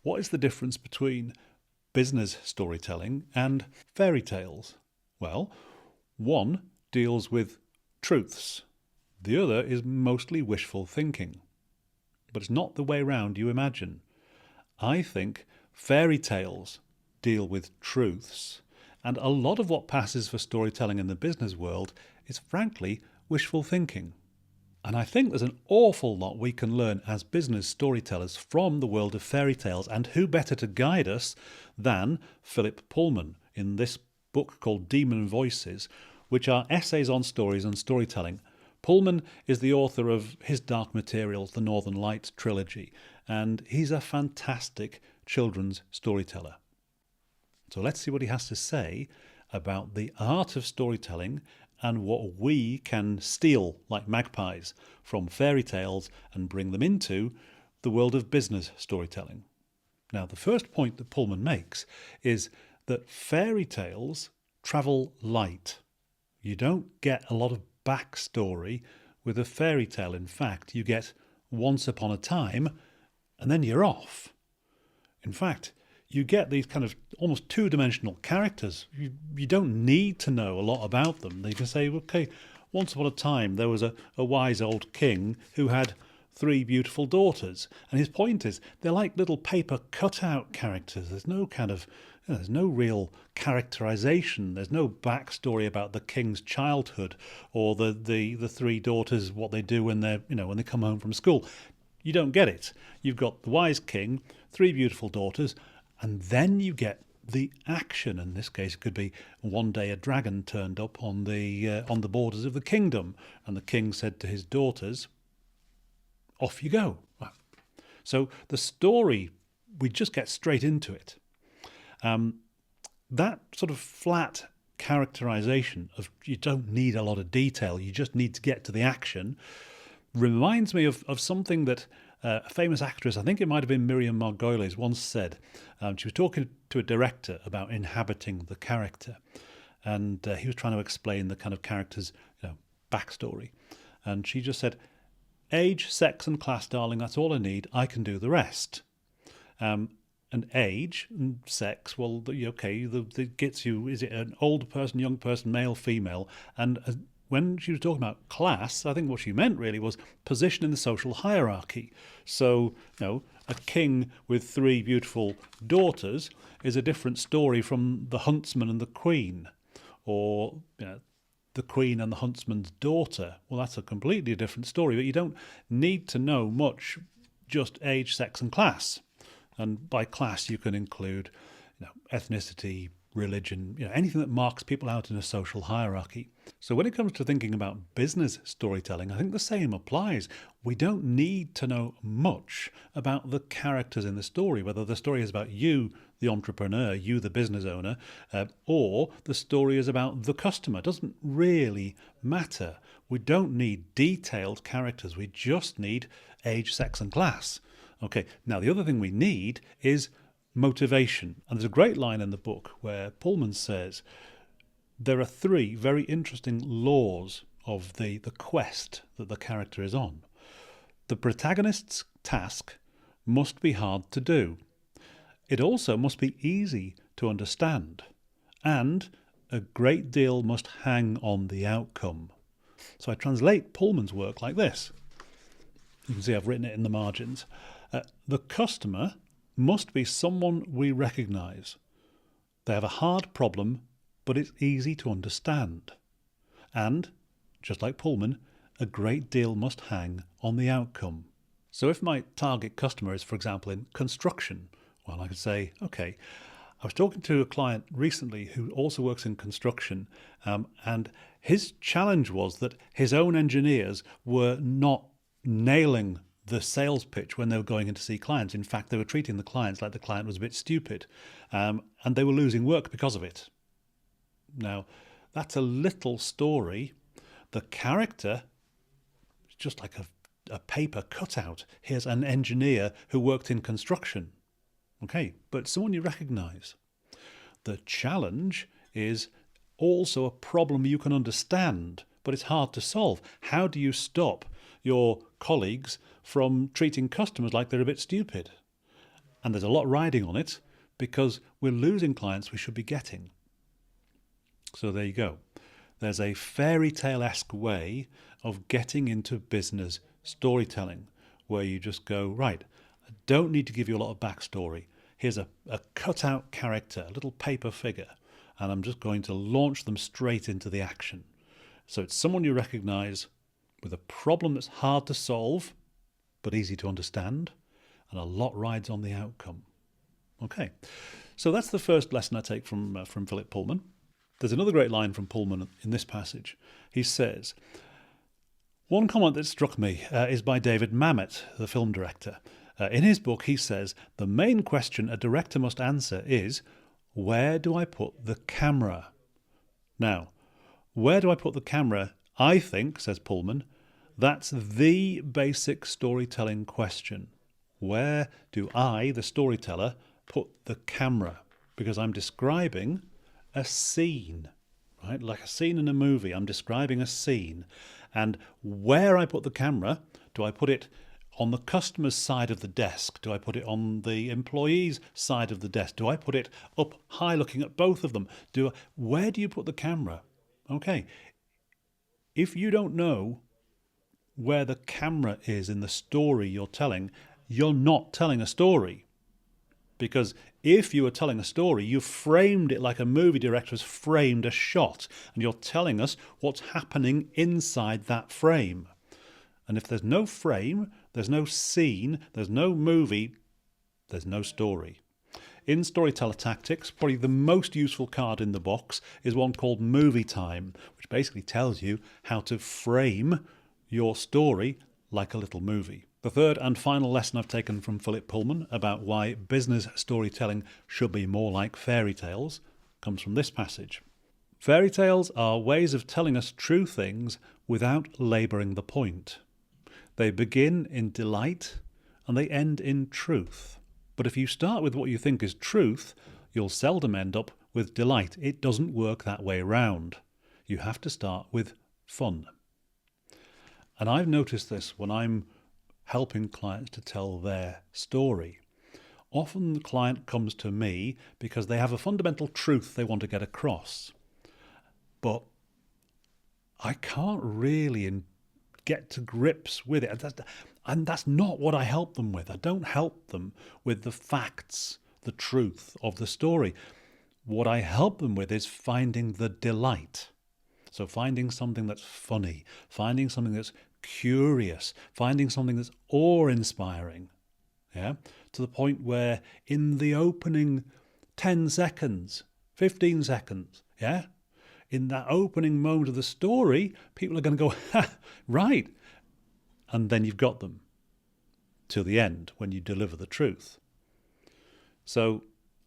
What is the difference between business storytelling and fairy tales? Well, one deals with truths. The other is mostly wishful thinking. But it's not the way round you imagine. I think fairy tales deal with truths, and a lot of what passes for storytelling in the business world is frankly wishful thinking. And I think there's an awful lot we can learn as business storytellers from the world of fairy tales, and who better to guide us than Philip Pullman in this book called Demon Voices, which are essays on stories and storytelling. Pullman is the author of His Dark Materials, the Northern Lights trilogy, and he's a fantastic children's storyteller. So let's see what he has to say about the art of storytelling and what we can steal like magpies from fairy tales and bring them into the world of business storytelling. Now, the first point that Pullman makes is that fairy tales travel light. You don't get a lot of backstory with a fairy tale. In fact, you get once upon a time and then you're off. In fact, you get these kind of almost two-dimensional characters. You don't need to know a lot about them. They can say, okay, once upon a time there was a wise old king who had 3 beautiful daughters. And his point is, they're like little paper cutout characters. There's no kind of, there's no real characterization. There's no backstory about the king's childhood or the 3 daughters, what they do when they're, when they come home from school. You don't get it. You've got the wise king, 3 beautiful daughters, and then you get the action. In this case, it could be one day a dragon turned up on the borders of the kingdom, and the king said to his daughters, off you go. So the story, we just get straight into it. That sort of flat characterization of you don't need a lot of detail, you just need to get to the action, reminds me of something that a famous actress, I think it might have been Miriam Margolyes, once said. She was talking to a director about inhabiting the character, and he was trying to explain the kind of character's backstory. And she just said, age, sex and class, darling, that's all I need. I can do the rest. And age and sex, well, okay, that gets you, is it an old person, young person, male, female? And when she was talking about class, I think what she meant really was position in the social hierarchy. So, a king with 3 beautiful daughters is a different story from the huntsman and the queen, or the queen and the huntsman's daughter. Well, that's a completely different story, but you don't need to know much, just age, sex and class. And by class you can include ethnicity, religion, anything that marks people out in a social hierarchy. So when it comes to thinking about business storytelling, I think the same applies. We don't need to know much about the characters in the story, whether the story is about you, the entrepreneur, you, the business owner, or the story is about the customer. It doesn't really matter. We don't need detailed characters. We just need age, sex and class. Okay, now the other thing we need is motivation. And there's a great line in the book where Pullman says there are 3 very interesting laws of the quest that the character is on. The protagonist's task must be hard to do. It also must be easy to understand. And a great deal must hang on the outcome. So I translate Pullman's work like this. You can see I've written it in the margins. The customer must be someone we recognise. They have a hard problem, but it's easy to understand. And, just like Pullman, a great deal must hang on the outcome. So if my target customer is, for example, in construction, well, I could say, okay, I was talking to a client recently who also works in construction, and his challenge was that his own engineers were not nailing the sales pitch when they were going in to see clients. In fact, they were treating the clients like the client was a bit stupid, and they were losing work because of it. Now, that's a little story. The character is just like a paper cutout. Here's an engineer who worked in construction. Okay, but someone you recognise. The challenge is also a problem you can understand, but it's hard to solve. How do you stop your colleagues from treating customers like they're a bit stupid? And there's a lot riding on it because we're losing clients we should be getting. So there you go. There's a fairy tale-esque way of getting into business storytelling where you just go, right, I don't need to give you a lot of backstory. Here's a cut-out character, a little paper figure, and I'm just going to launch them straight into the action. So it's someone you recognize with a problem that's hard to solve, but easy to understand, and a lot rides on the outcome. Okay, so that's the first lesson I take from Philip Pullman. There's another great line from Pullman in this passage. He says, one comment that struck me is by David Mamet, the film director. In his book, he says, the main question a director must answer is, where do I put the camera? Now, where do I put the camera? I think, says Pullman, that's the basic storytelling question. Where do I, the storyteller, put the camera? Because I'm describing a scene, right? Like a scene in a movie. I'm describing a scene. And where I put the camera, do I put it on the customer's side of the desk? Do I put it on the employee's side of the desk? Do I put it up high looking at both of them? Where do you put the camera? Okay. If you don't know where the camera is in the story you're telling, you're not telling a story. Because if you were telling a story, you framed it like a movie director has framed a shot, and you're telling us what's happening inside that frame. And if there's no frame, there's no scene, there's no movie, there's no story. In Storyteller Tactics, probably the most useful card in the box is one called Movie Time, which basically tells you how to frame your story like a little movie. The third and final lesson I've taken from Philip Pullman about why business storytelling should be more like fairy tales comes from this passage. Fairy tales are ways of telling us true things without labouring the point. They begin in delight and they end in truth. But if you start with what you think is truth, you'll seldom end up with delight. It doesn't work that way round. You have to start with fun. And I've noticed this when I'm helping clients to tell their story. Often the client comes to me because they have a fundamental truth they want to get across. But I can't really get to grips with it. And that's not what I help them with. I don't help them with the facts, the truth of the story. What I help them with is finding the delight. So finding something that's funny, finding something that's curious, finding something that's awe-inspiring, to the point where in the opening 10 seconds, 15 seconds, in that opening moment of the story, people are going to go, ha, right, and then you've got them till the end when you deliver the truth. So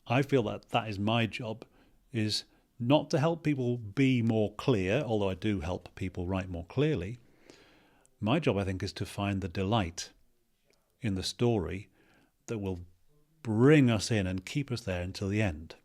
I feel that is my job, is not to help people be more clear, although I do help people write more clearly. My job, I think, is to find the delight in the story that will bring us in and keep us there until the end.